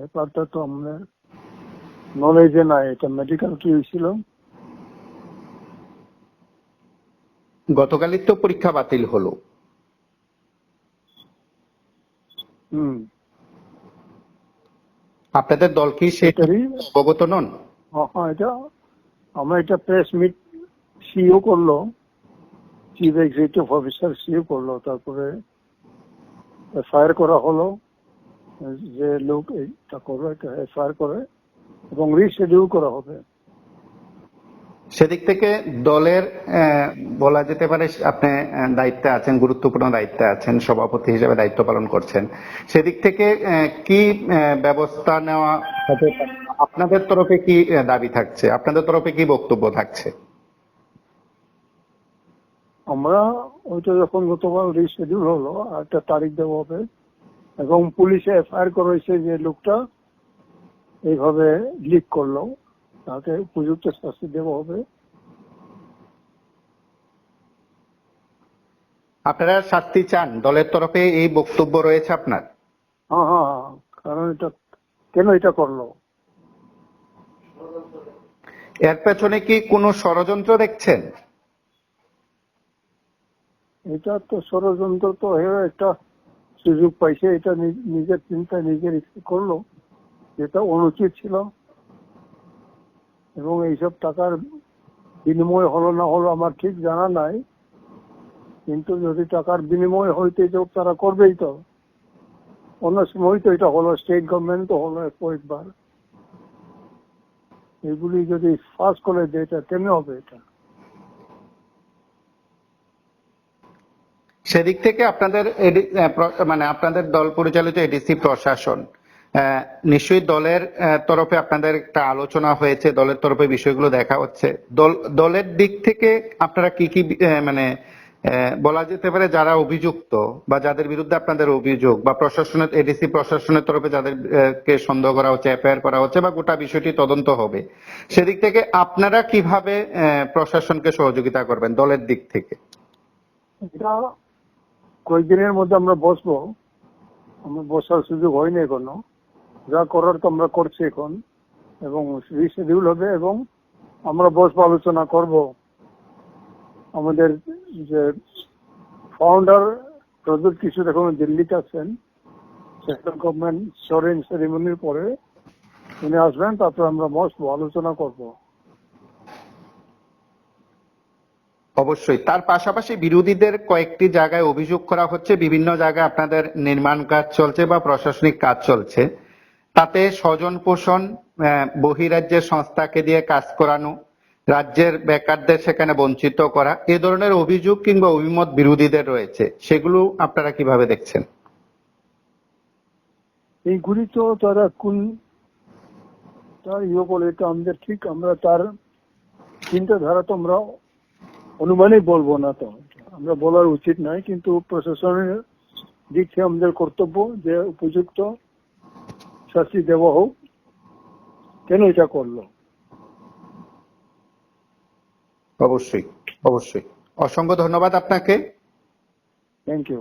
ব্যাপারটা তো আমাদের নলেজে নাই। এটা মেডিকেল কি হয়েছিল? গতকালই তো পরীক্ষা বাতিল হলো। আপনাদের দল কি সেটা এটারই অবগত নন? এটা আমরা এটা প্রেস মিট সিও করলো, চিফ এক্সিকিউটিভ অফিসার সিও করলো, তারপরে এফআইআর করা হলো, যে লোক এটা করবে এটা এফআইআর করে এবং রিশিডিউল করা হবে। সেদিক থেকে দলের বলা যেতে পারে আপনি দায়িত্বে আছেন, গুরুত্বপূর্ণ দায়িত্বে আছেন, সভাপতি হিসেবে দায়িত্ব পালন করছেন। সেদিক থেকে কি ব্যবস্থা নেওয়া হবে? আপনাদের তরফে কি দাবি থাকছে? আপনাদের তরফে কি বক্তব্য থাকছে? আমরা ওইটা যখন গতকাল রিশিডিউল হলো, একটা তারিখ দেওয়া হবে এবং পুলিশে এফআইআর করেছে যে লোকটা এইভাবে লিক করলো, তাকে উপযুক্ত শাস্তি দেওয়া হবে। আপনারা শাস্তি চান? দলের তরফে এই বক্তব্য রয়েছে আপনার? হ্যাঁ, কারণ এটা কেন এটা করলো? এর পেছনে কি কোনো ষড়যন্ত্র দেখছেন? এটা তো ষড়যন্ত্র তো একটা সুযোগ পাইছে, এটা নিজের চিন্তায় নিজের ইচ্ছে করলো, যেটা অনুচিত ছিল। এবং এইসব টাকার বিনিময় হলো না হলো আমার ঠিক জানা নাই, কিন্তু যদি টাকার বিনিময় হইতে তো তারা করবেই। তো অন্য সময় তো এটা হলো, স্টেট গভর্নমেন্ট তো হলো কয়েকবার, এগুলি যদি ফাঁস করে দেয় এটা কেমন হবে? এটা সেদিক থেকে আপনাদের মানে আপনাদের দল পরিচালিত এডিসি প্রশাসন নিশ্চয়ই দলের তরফে আপনাদের একটা আলোচনা হয়েছে, দলের তরফে বিষয়গুলো দেখা হচ্ছে। দলের দিক থেকে আপনারা কি কি মানে বলা যেতে পারে যারা অভিযুক্ত বা যাদের বিরুদ্ধে আপনাদের অভিযোগ বা প্রশাসনের এডিসি প্রশাসনের তরফে যাদেরকে সন্দেহ করা হচ্ছে, এফআইআর করা হচ্ছে বা গোটা বিষয়টি তদন্ত হবে, সেদিক থেকে আপনারা কিভাবে প্রশাসনকে সহযোগিতা করবেন দলের দিক থেকে? এটা কয়েকদিনের মধ্যে আমরা বসবো। আমরা বসার সুযোগ হয়নি এখনো, যা করার তো আমরা করছি এখন, এবং রিশিডিউল হবে এবং আমরা বসবো, আলোচনা করব। আমাদের যে ফাউন্ডার প্রদীপ কিশোর এখন দিল্লিতে আছেন, সেন্ট্রাল গভর্নমেন্ট শোরিং সেরিমনির পরে উনি আসবেন, তারপরে আমরা বসবো, আলোচনা করব। অবশ্যই। তার পাশাপাশি বিরোধীদের কয়েকটি জায়গায় অভিযোগ করা হচ্ছে, বিভিন্ন জায়গায় আপনাদের নির্মাণ কাজ চলছে বা প্রশাসনিক কাজ চলছে, তাতে স্বজন পোষণ, বহিরাজ্যের সংস্থাকে দিয়ে কাজ করানো, রাজ্যের বেকারদের সেখানে বঞ্চিত করা, এ ধরনের অভিযোগ কিংবা অভিমত বিরোধীদের রয়েছে। সেগুলো আপনারা কিভাবে দেখছেন? এইগুলি তো তারা কোন তার বলে, এটা আমাদের ঠিক, আমরা তার চিন্তাধারা তো আমরা অনুমানই বলবো না, তো আমরা বলার উচিত নয়, কিন্তু প্রশাসনের দিক থেকে আমাদের কর্তব্য যে উপযুক্ত শাস্তি দেওয়া হোক, কেন এটা করলো। অবশ্যই, অবশ্যই। অসংখ্য ধন্যবাদ আপনাকে। Thank you.